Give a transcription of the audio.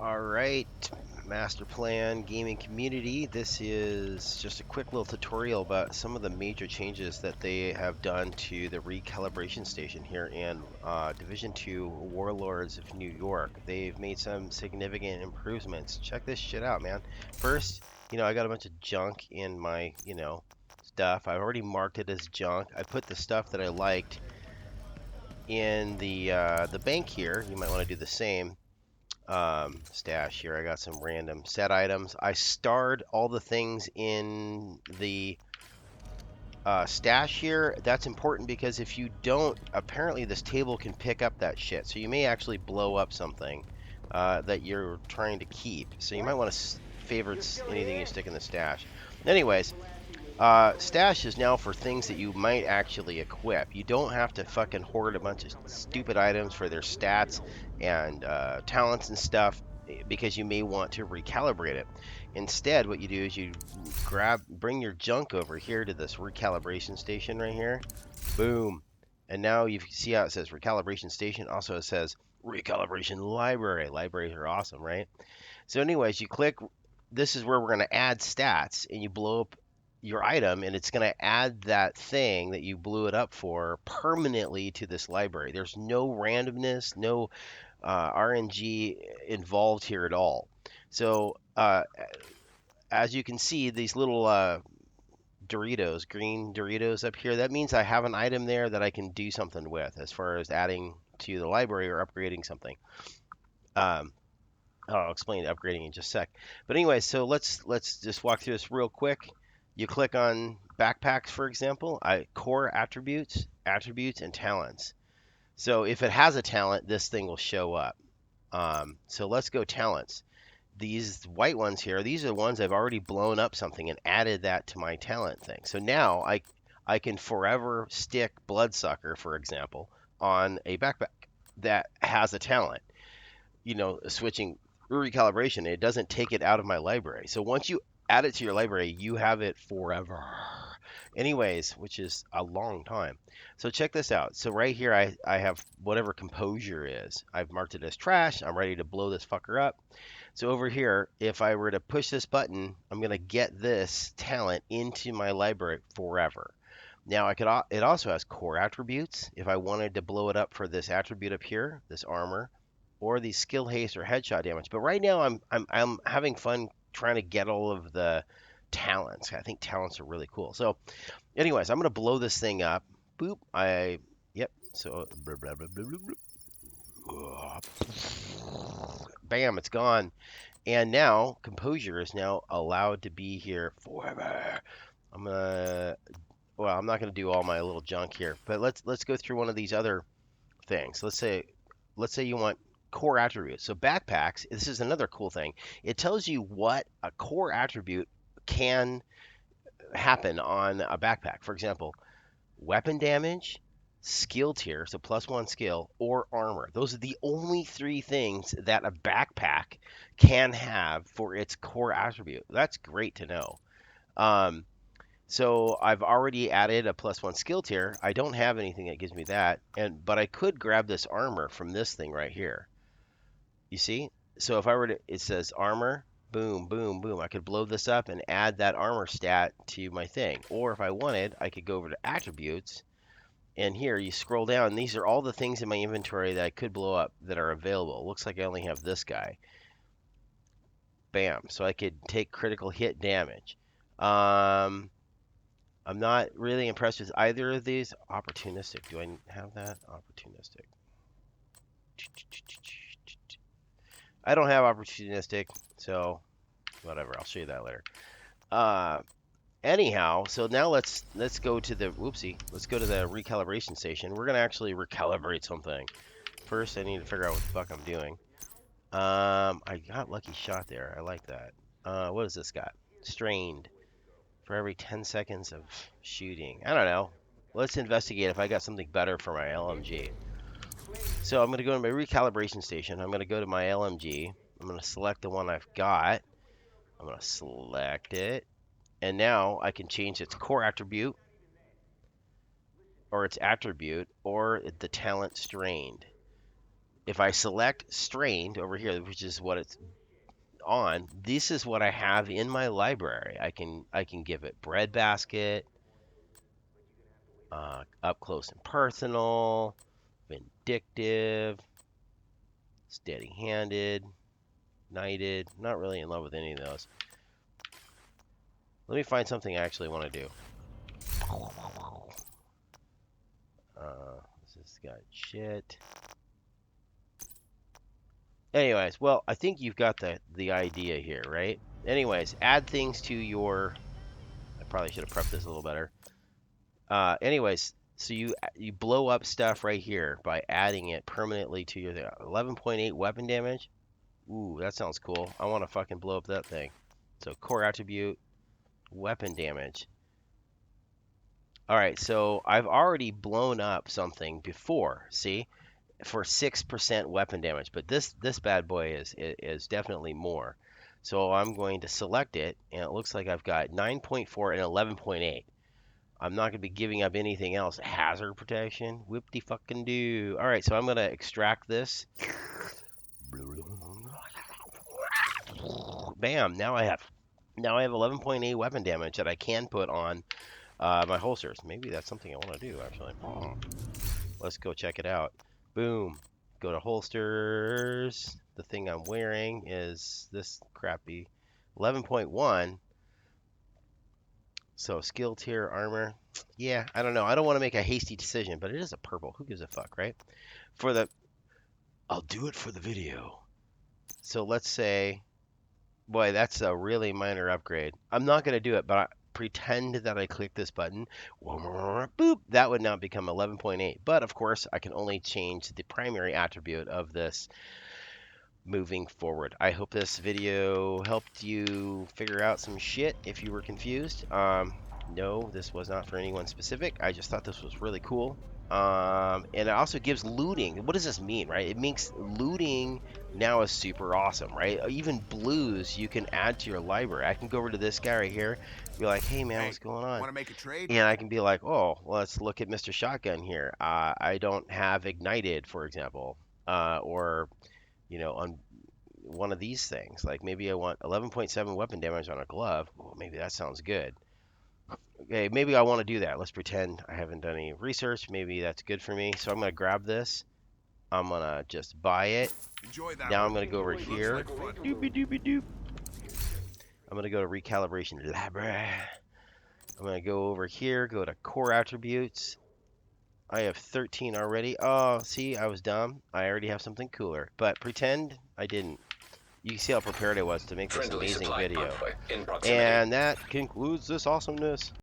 All right, Master Plan Gaming Community. This is just a quick little tutorial about some of the major changes that they have done to the recalibration station here in Division 2 Warlords of New York. They've made some significant improvements. Check this shit out, man. First, I got a bunch of junk in my, stuff. I've already marked it as junk. I put the stuff that I liked in the bank here. You might want to do the same. Stash here. I got some random set items. I starred all the things in the stash here. That's important because if you don't, apparently this table can pick up that shit. So you may actually blow up something that you're trying to keep. So you might want to favorite anything you stick in the stash. Anyways, stash is now for things that you might actually equip. You don't have to fucking hoard a bunch of stupid items for their stats and talents and stuff because you may want to recalibrate it. Instead, what you do is you bring your junk over here to this recalibration station right here. Boom. And now you see how it says recalibration station. Also, it says recalibration library. Libraries are awesome, right? So, anyways, you click. This is where we're going to add stats, and you blow up your item, and it's going to add that thing that you blew it up for permanently to this library. There's no randomness, no RNG involved here at all. So as you can see, these little Doritos, green Doritos up here, that means I have an item there that I can do something with as far as adding to the library or upgrading something. Um, I'll explain upgrading in just a sec. But anyway, so let's just walk through this real quick. You click on backpacks, for example, core attributes, and talents. So if it has a talent, this thing will show up. So let's go talents. These white ones here, these are the ones I've already blown up something and added that to my talent thing. So now I can forever stick Bloodsucker, for example, on a backpack that has a talent. Switching recalibration, it doesn't take it out of my library. So once you add it to your library, you have it forever. Anyways, which is a long time. So check this out. So right here, I have whatever composure is. I've marked it as trash. I'm ready to blow this fucker up. So over here, if I were to push this button, I'm going to get this talent into my library forever. Now it also has core attributes. If I wanted to blow it up for this attribute up here, this armor, or the skill haste or headshot damage. But right now I'm having fun trying to get all of the talents. I think talents are really cool. So anyways, I'm gonna blow this thing up. Boop. Yep. So blah, blah, blah, blah, blah. Bam, it's gone. And now composure is now allowed to be here forever. I'm not gonna do all my little junk here, but let's go through one of these other things. Let's say you want core attributes. So backpacks, this is another cool thing. It tells you what a core attribute can happen on a backpack. For example, weapon damage, skill tier, so +1 skill, or armor. Those are the only three things that a backpack can have for its core attribute. That's great to know. Um, so I've already added a +1 skill tier. I don't have anything that gives me that, but I could grab this armor from this thing right here. You see? So if I were to, it says armor, boom, boom, boom. I could blow this up and add that armor stat to my thing. Or if I wanted, I could go over to attributes. And here you scroll down. These are all the things in my inventory that I could blow up that are available. Looks like I only have this guy. Bam. So I could take critical hit damage. I'm not really impressed with either of these. Opportunistic. Do I have that? Opportunistic. I don't have opportunistic, so whatever. I'll show you that later. Uh, Anyhow, so now let's go to the Let's go to the recalibration station. We're gonna actually recalibrate something. First, I need to figure out what the fuck I'm doing. I got lucky shot there. I like that. What does this got? Strained for every 10 seconds of shooting. I don't know. Let's investigate if I got something better for my LMG. So I'm gonna go to my recalibration station. I'm gonna go to my LMG. I'm gonna select the one I've got. I'm gonna select it. And now I can change its core attribute or its attribute or the talent strained. if I select strained over here, which is what it's on, this is what I have in my library. I can give it breadbasket, up close and personal, vindictive, steady-handed, knighted. Not really in love with any of those. Let me find something I actually want to do. This has got shit. Anyways, well, I think you've got the idea here, right? Anyways, add things to your. I probably should have prepped this a little better. Anyways, so you blow up stuff right here by adding it permanently to your 11.8 weapon damage. Ooh, that sounds cool. I want to fucking blow up that thing. So core attribute, weapon damage. All right, so I've already blown up something before. See, for 6% weapon damage, but this bad boy is definitely more. So I'm going to select it, and it looks like I've got 9.4 and 11.8. I'm not going to be giving up anything else. Hazard protection, whoop-de fucking do. All right, so I'm going to extract this. Bam! Now I have 11.8 weapon damage that I can put on my holsters. Maybe that's something I want to do actually. Let's go check it out. Boom. Go to holsters. The thing I'm wearing is this crappy 11.1. So skill tier armor. Yeah, I don't know. I don't want to make a hasty decision, but it is a purple. Who gives a fuck, right? I'll do it for the video. So let's say, boy, that's a really minor upgrade. I'm not going to do it, but pretend that I click this button. Boop. That would now become 11.8. But of course, I can only change the primary attribute of this moving forward. I hope this video helped you figure out some shit if you were confused. No, this was not for anyone specific. I just thought this was really cool. And it also gives looting. What does this mean, right? It makes looting now is super awesome, right? Even blues you can add to your library. I can go over to this guy right here, be like, hey man, what's going on? Want to make a trade? And I can be like, oh, well, let's look at Mr. Shotgun here. I don't have ignited, for example, or on one of these things. Like maybe I want 11.7 weapon damage on a glove. Well, maybe that sounds good. Okay, maybe I want to do that. Let's pretend I haven't done any research. Maybe that's good for me. So I'm going to grab this. I'm going to just buy it. Now I'm going to go over here. Doopy doopy doop. I'm going to go to Recalibration Library. I'm going to go over here, go to core attributes. I have 13 already. Oh, see, I was dumb. I already have something cooler. But pretend I didn't. You can see how prepared I was to make this amazing video. And that concludes this awesomeness.